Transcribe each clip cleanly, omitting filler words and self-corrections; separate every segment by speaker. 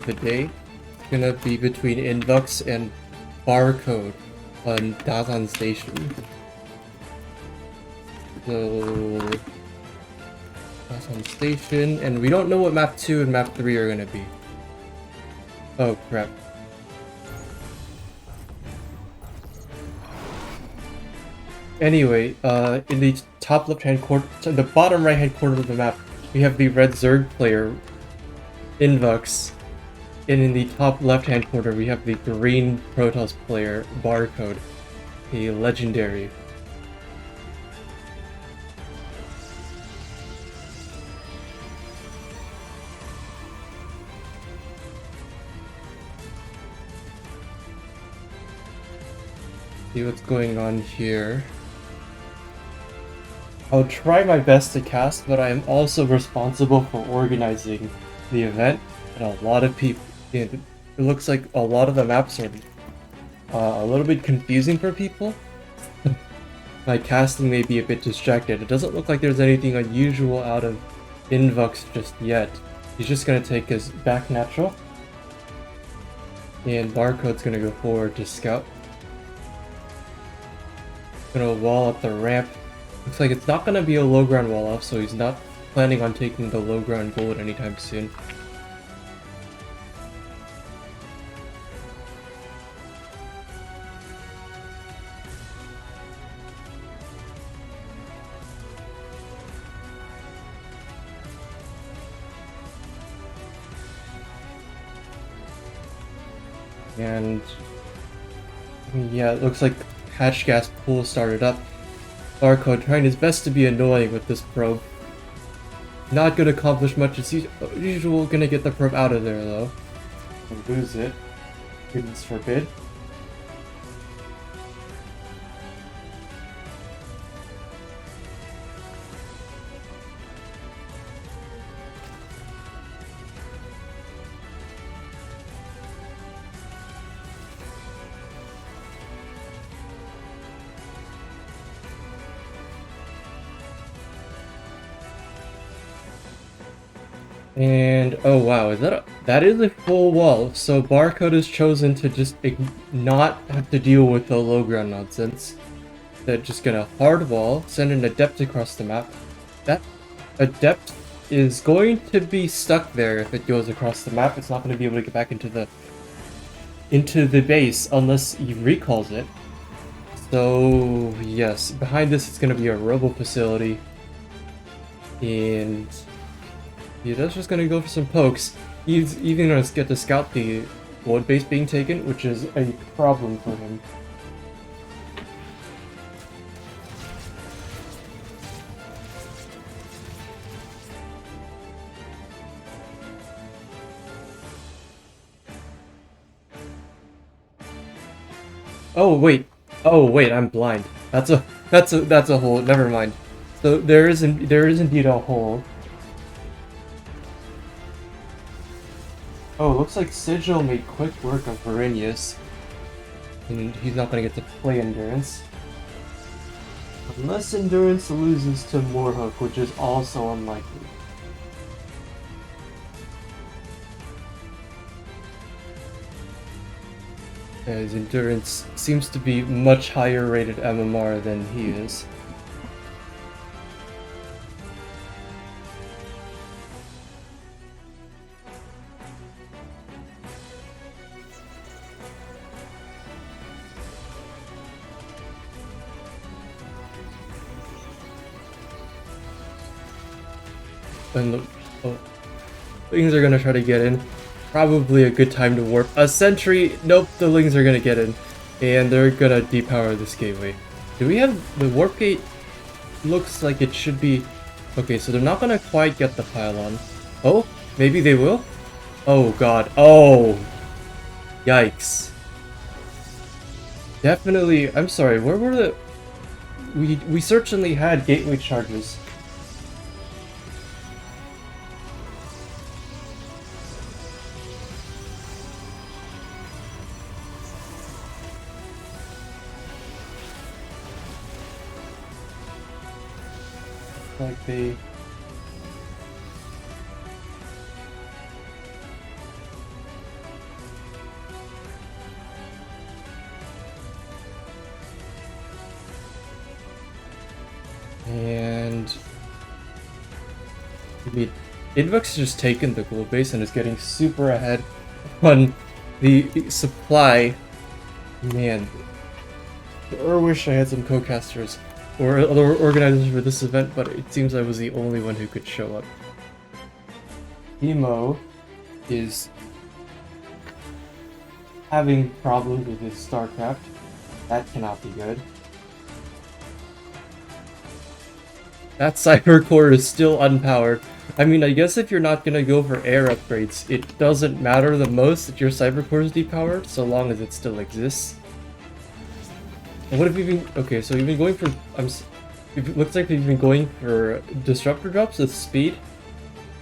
Speaker 1: today is gonna be between Invux and Barcode on Dazan Station. So Dazan Station, and we don't know what map 2 and map 3 are gonna be. Oh crap. Anyway, in the top left-hand corner, the bottom right-hand corner of the map, we have the red Zerg player, Invux, and in the top left-hand corner, we have the green Protoss player, Barcode, a legendary. See what's going on here. I'll try my best to cast, but I am also responsible for organizing the event, and a lot of people. It looks like a lot of the maps are a little bit confusing for people. My casting may be a bit distracted. It doesn't look like there's anything unusual out of Invux just yet. He's just gonna take his back natural, and Barcode's gonna go forward to scout. Gonna wall up the ramp. Looks like it's not gonna be a low ground wall off, so he's not planning on taking the low ground gold anytime soon. And yeah, it looks like hatch gas pool started up. Barcode trying his best to be annoying with this probe. Not gonna accomplish much as usual, gonna get the probe out of there though. And lose it. Goodness forbid. And oh wow, that is a full wall. So Barcode has chosen to just not have to deal with the low ground nonsense. They're just gonna hard wall, send an adept across the map. That adept is going to be stuck there if it goes across the map. It's not going to be able to get back into the base unless he recalls it. So yes, behind this it's going to be a robo facility, and that's just going to go for some pokes. He's even going to get to scout the gold base being taken, which is a problem for him. Oh wait, I'm blind. That's a hole. Never mind. So there is indeed a hole. Oh, looks like Sigil made quick work of Varinius. And he's not gonna get to play Endurance. Unless Endurance loses to Moorhook, which is also unlikely. His Endurance seems to be much higher rated MMR than he is. And look, oh, things are gonna try to get in. Probably a good time to warp. A sentry, nope, the Lings are gonna get in. And they're gonna depower this gateway. Do we have the warp gate? Looks like it should be. Okay, so they're not gonna quite get the pylon. Oh, maybe they will? Oh god, oh! Yikes. Definitely, I'm sorry, where were the... We certainly had gateway charges. Like they... And I mean, Invux has just taken the gold base and is getting super ahead on the supply. Man, I wish I had some co-casters or other organizers for this event, but it seems I was the only one who could show up. Emo is having problems with his StarCraft. That cannot be good. That cyber core is still unpowered. I mean, I guess if you're not gonna go for air upgrades, it doesn't matter the most that your cyber core is depowered, so long as it still exists. And what have you been? Okay, so you've been going for. It looks like you've been going for disruptor drops with speed,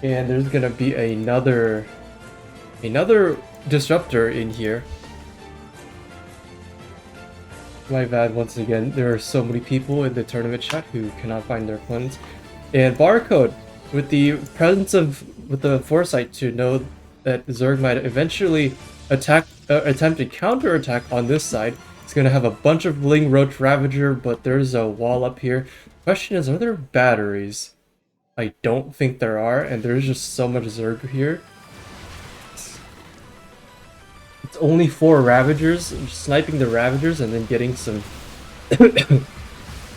Speaker 1: and there's gonna be another disruptor in here. My bad once again. There are so many people in the tournament chat who cannot find their opponents, and Barcode with the foresight to know that Zerg might eventually attempt to counterattack on this side. It's gonna have a bunch of Ling Roach Ravager, but there's a wall up here. Question is, are there batteries? I don't think there are, and there's just so much Zerg here. It's only 4 Ravagers. I'm just sniping the Ravagers and then getting some...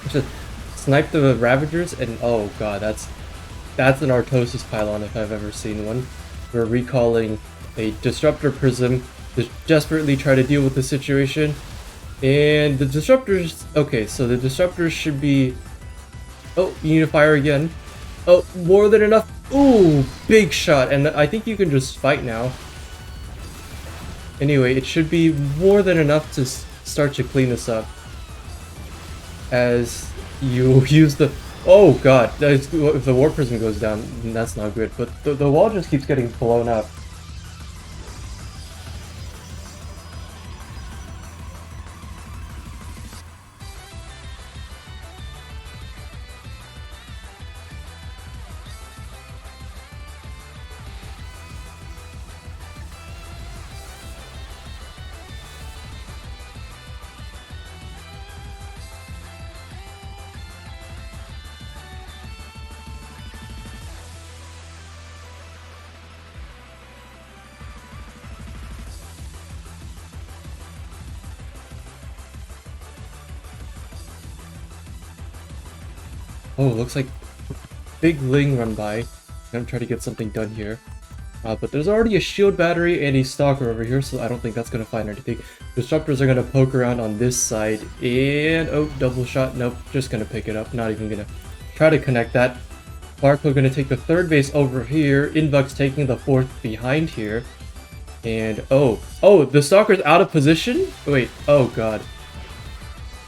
Speaker 1: just snipe the Ravagers and oh god, that's an Artosis pylon if I've ever seen one. We're recalling a Disruptor Prism to desperately try to deal with the situation. And the Disruptors... Okay, so the Disruptors should be... Oh, you need to fire again. Oh, more than enough. Ooh, big shot. And I think you can just fight now. Anyway, it should be more than enough to start to clean this up. As you use the... Oh god, if the Warp Prism goes down, that's not good. But the wall just keeps getting blown up. Oh, looks like big Ling run by. I'm gonna try to get something done here. But there's already a shield battery and a stalker over here, so I don't think that's gonna find anything. Disruptors are gonna poke around on this side, and oh, double shot. Nope, just gonna pick it up. Not even gonna try to connect that. Barcode gonna take the 3rd base over here. Invux taking the 4th behind here. And oh, the stalker's out of position? Wait, oh god.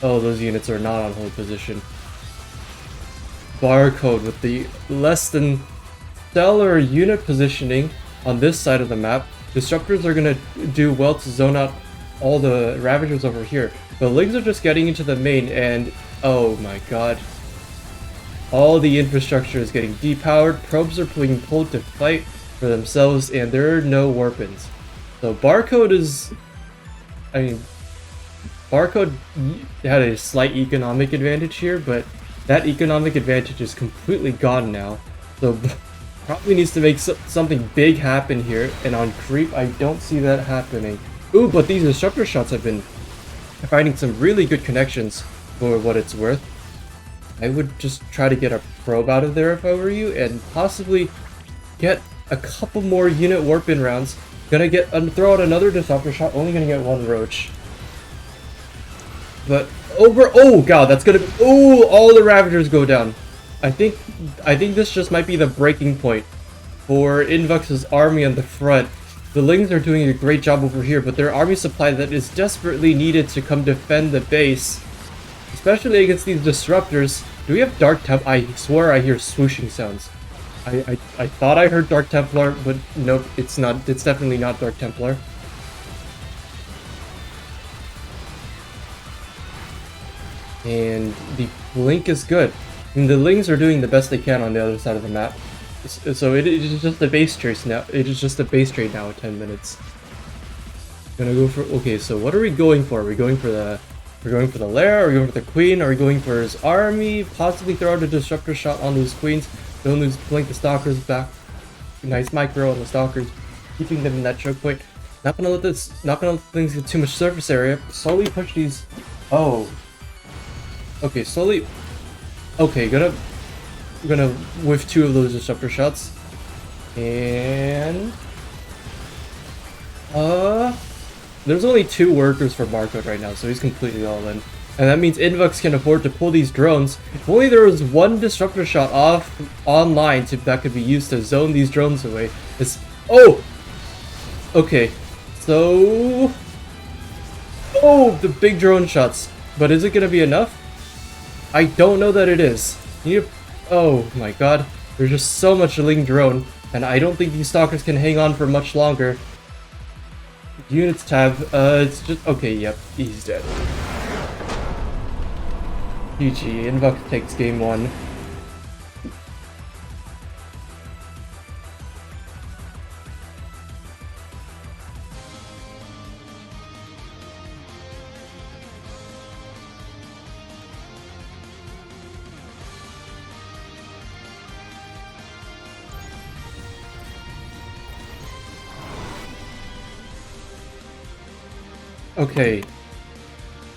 Speaker 1: Oh, those units are not on hold position. Barcode with the less than stellar unit positioning on this side of the map. Disruptors are gonna do well to zone out all the Ravagers over here. The Lings are just getting into the main, and oh my god. All the infrastructure is getting depowered, probes are being pulled to fight for themselves, and there are no weapons. So Barcode is... I mean, Barcode had a slight economic advantage here, but that economic advantage is completely gone now. So probably needs to make something big happen here, and on creep I don't see that happening. Ooh, but these disruptor shots have been finding some really good connections for what it's worth. I would just try to get a probe out of there if I were you, and possibly get a couple more unit warp-in rounds. Gonna throw out another disruptor shot, only gonna get 1 roach. But oh god, that's gonna be, oh, all the Ravagers go down. I think this just might be the breaking point for Invux's army on the front. The Lings are doing a great job over here, but their army supply that is desperately needed to come defend the base, especially against these disruptors. Do we have Dark Templar? I swear I hear swooshing sounds. I thought I heard Dark Templar, but nope, it's not. It's definitely not Dark Templar. And the blink is good. I mean, the Lings are doing the best they can on the other side of the map. So it is just a base trace now. It is just a base trade now at 10 minutes. Gonna go for... Okay, so what are we going for? Are we going for the We're going for the lair, are we going for the queen, are we going for his army? Possibly throw out a disruptor shot on those queens. Don't lose, blink the stalkers back. Nice micro on the stalkers, keeping them in that choke point. Not gonna let things get too much surface area. Slowly push these. Oh. Okay, slowly. Okay, gonna whiff 2 of those disruptor shots. And there's only 2 workers for Barcode right now, so he's completely all in. And that means Invux can afford to pull these drones. If only there was 1 disruptor shot off online that could be used to zone these drones away. Oh! Okay, so... Oh, the big drone shots. But is it gonna be enough? I don't know that it is. Oh my god, there's just so much Ling drone, and I don't think these stalkers can hang on for much longer. Units tab, it's just... Okay, yep, he's dead. GG, Invux takes game 1. Okay,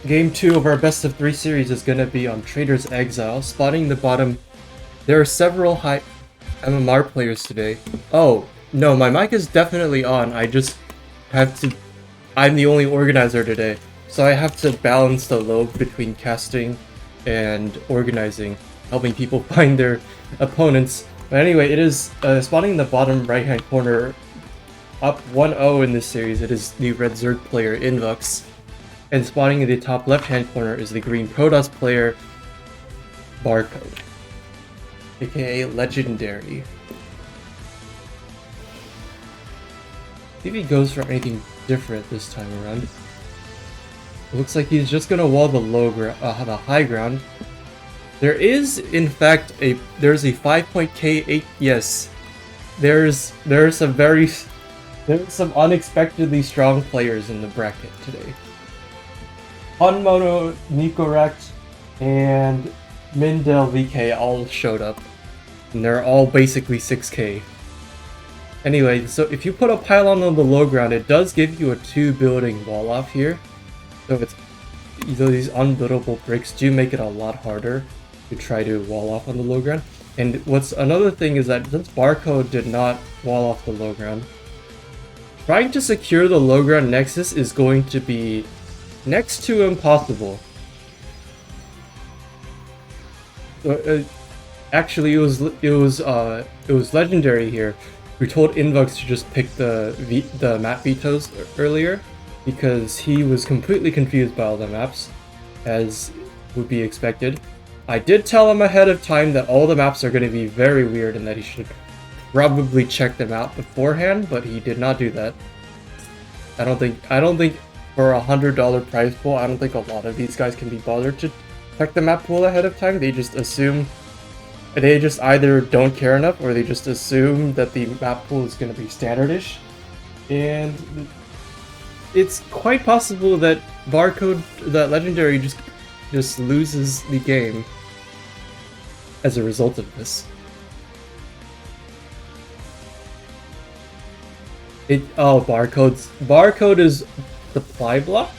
Speaker 1: game 2 of our best of 3 series is gonna be on Trader's Exile. Spotting the bottom, there are several high MMR players today. Oh, no, my mic is definitely on. I just have to... I'm the only organizer today, so I have to balance the load between casting and organizing, helping people find their opponents. But anyway, it is spotting in the bottom right-hand corner. Up 1-0 in this series, it is the red Zerg player Invux, and spawning in the top left-hand corner is the green Protoss player Barcode, aka Legendary. See if he goes for anything different this time around. It looks like he's just gonna wall the the high ground. There is, in fact, there's a 5-point K8. Yes, there's some unexpectedly strong players in the bracket today. Unmono, Nicorect, and Mindel VK all showed up, and they're all basically 6k. Anyway, so if you put a pylon on the low ground, it does give you a 2-building wall off here. So these unbuildable bricks do make it a lot harder to try to wall off on the low ground. And what's another thing is that since Barcode did not wall off the low ground, trying to secure the low ground nexus is going to be next to impossible. Actually, it was Legendary here who told Invux to just pick the map vetoes earlier, because he was completely confused by all the maps, as would be expected. I did tell him ahead of time that all the maps are going to be very weird and that he should probably check them out beforehand, but he did not do that. I don't think for a $100 prize pool, I don't think a lot of these guys can be bothered to check the map pool ahead of time. They just either don't care enough, or they just assume that the map pool is going to be standardish. And it's quite possible that that Legendary just loses the game as a result of this. Barcode is supply block,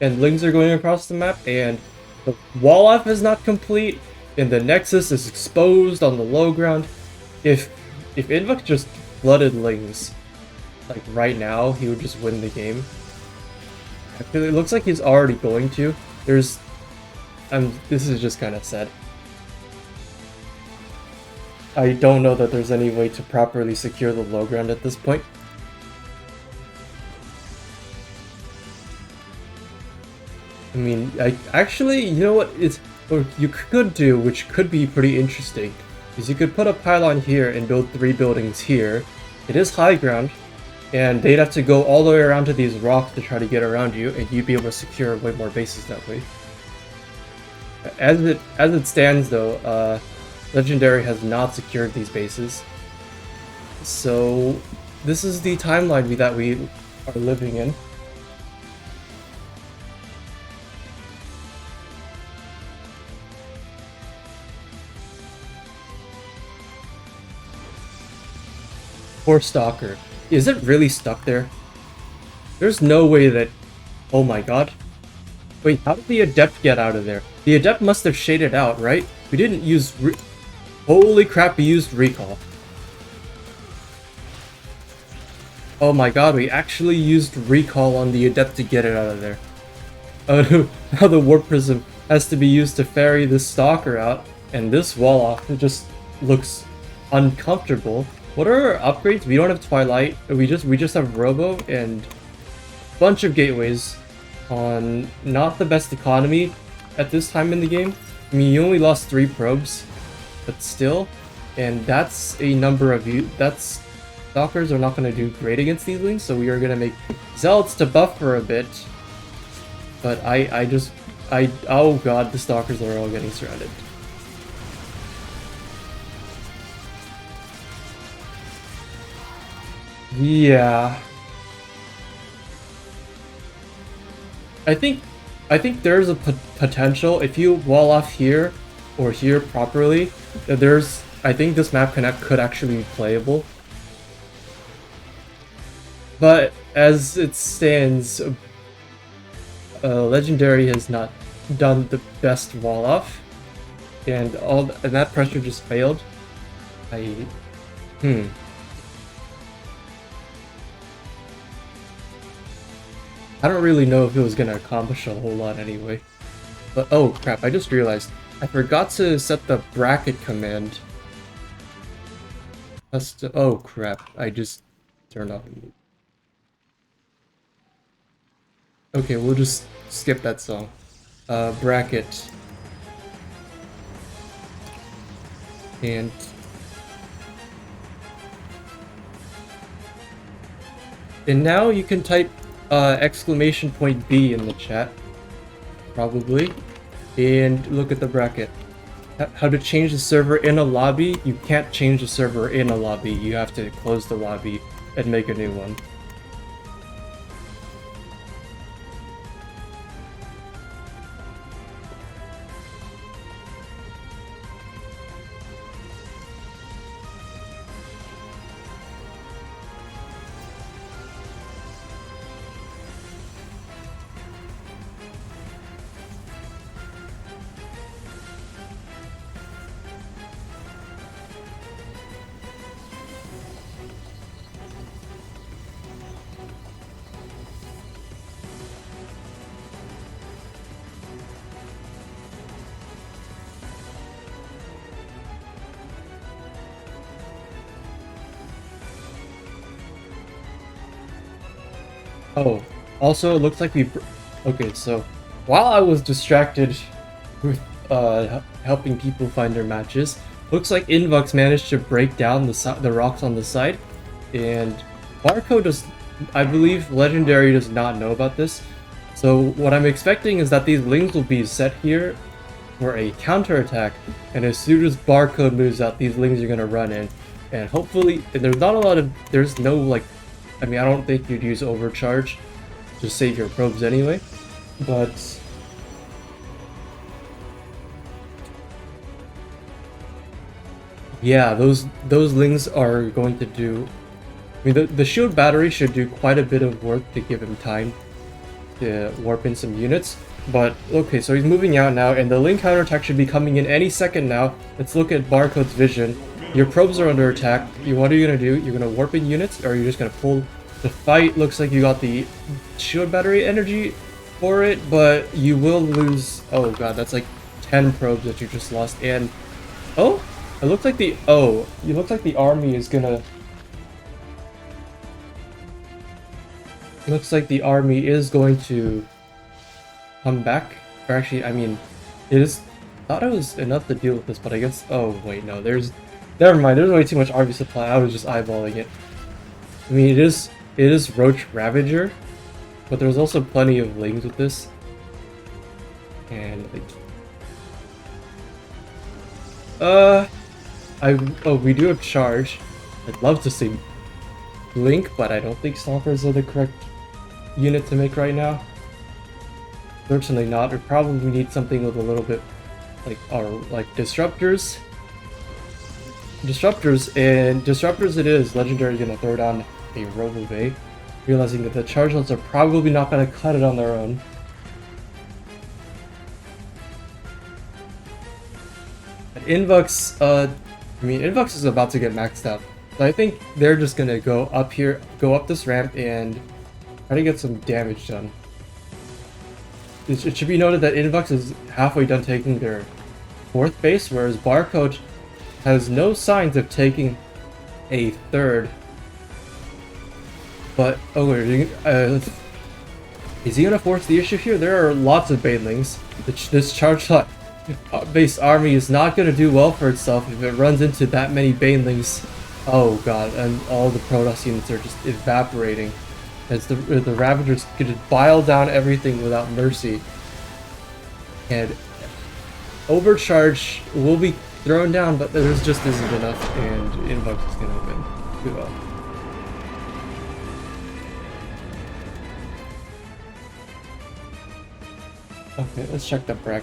Speaker 1: and Lings are going across the map, and the wall off is not complete, and the Nexus is exposed on the low ground. If Invux just flooded Lings, like right now, he would just win the game. Actually, it looks like he's already going to. This is just kind of sad. I don't know that there's any way to properly secure the low ground at this point. I mean, actually, you know what you could do, which could be pretty interesting, is you could put a pylon here and build 3 buildings here. It is high ground, and they'd have to go all the way around to these rocks to try to get around you, and you'd be able to secure way more bases that way. As it stands, though, Legendary has not secured these bases, so this is the timeline that we are living in. Poor Stalker. Is it really stuck there? There's no way that... Oh my god. Wait, how did the Adept get out of there? The Adept must have shaded out, right? We didn't use... Holy crap, we used Recall. Oh my god, we actually used Recall on the Adept to get it out of there. Oh no, now the Warp Prism has to be used to ferry this Stalker out, and this wall off, it just looks uncomfortable. What are our upgrades? We don't have Twilight, we just have Robo and a bunch of gateways on not the best economy at this time in the game. I mean, you only lost 3 probes, but still, and that's a number of Stalkers are not going to do great against these lings, so we are going to make Zealots to buff for a bit. But oh god, the Stalkers are all getting surrounded. Yeah. I think there's a potential if you wall off here or here properly. I think this map could actually be playable. But as it stands, Legendary has not done the best wall off, and that pressure just failed. I don't really know if it was gonna accomplish a whole lot anyway. But oh crap, I just realized I forgot to set the bracket command. Oh crap, I just turned off. Okay, we'll just skip that song. Bracket. And now you can type exclamation point B in the chat, probably, and look at the bracket. How to change the server in a lobby? You can't change the server in a lobby. You have to close the lobby and make a new one. Oh, also it looks like okay, so while I was distracted with helping people find their matches, looks like Invux managed to break down the rocks on the side, and Barcode I believe Legendary does not know about this. So what I'm expecting is that these lings will be set here for a counterattack, and as soon as Barcode moves out, these lings are gonna run in, and hopefully there's no like, I mean, I don't think you'd use Overcharge to save your probes anyway, but yeah, those lings are going to do. I mean, the shield battery should do quite a bit of work to give him time to warp in some units. But okay, so he's moving out now, and the ling counterattack should be coming in any second now. Let's look at Barcode's vision. Your probes are under attack. What are you gonna do? You're gonna warp in units, or are you just gonna pull the fight? Looks like you got the shield battery energy for it, but you will lose. Oh god, that's like 10 probes that you just lost. And oh, it looks like you look like the army is gonna. Looks like the army is going to come back. Or actually, I mean, it is. Thought it was enough to deal with this, but I guess. Oh wait, no. Never mind. There's way too much army supply. I was just eyeballing it. I mean, it is Roach Ravager, but there's also plenty of lings with this. And like, we do have charge. I'd love to see Blink, but I don't think Stalkers are the correct unit to make right now. Certainly not. We probably need something with a little bit like disruptors. Disruptors, and Disruptors it is. Legendary gonna throw down a Robobay, realizing that the Chargelets are probably not gonna cut it on their own. And Invux, Invux is about to get maxed out. So I think they're just gonna go up here, go up this ramp, and try to get some damage done. It should be noted that Invux is halfway done taking their 4th base, whereas Barcode has no signs of taking a 3rd. But, is he gonna force the issue here? There are lots of Banelings. This Charge based army is not gonna do well for itself if it runs into that many Banelings. Oh god, and all the Protoss units are just evaporating. As the Ravagers could just bile down everything without mercy. And Overcharge will be thrown down, but there just isn't enough, and Invux is gonna win. Good well. Okay, let's check the bracket.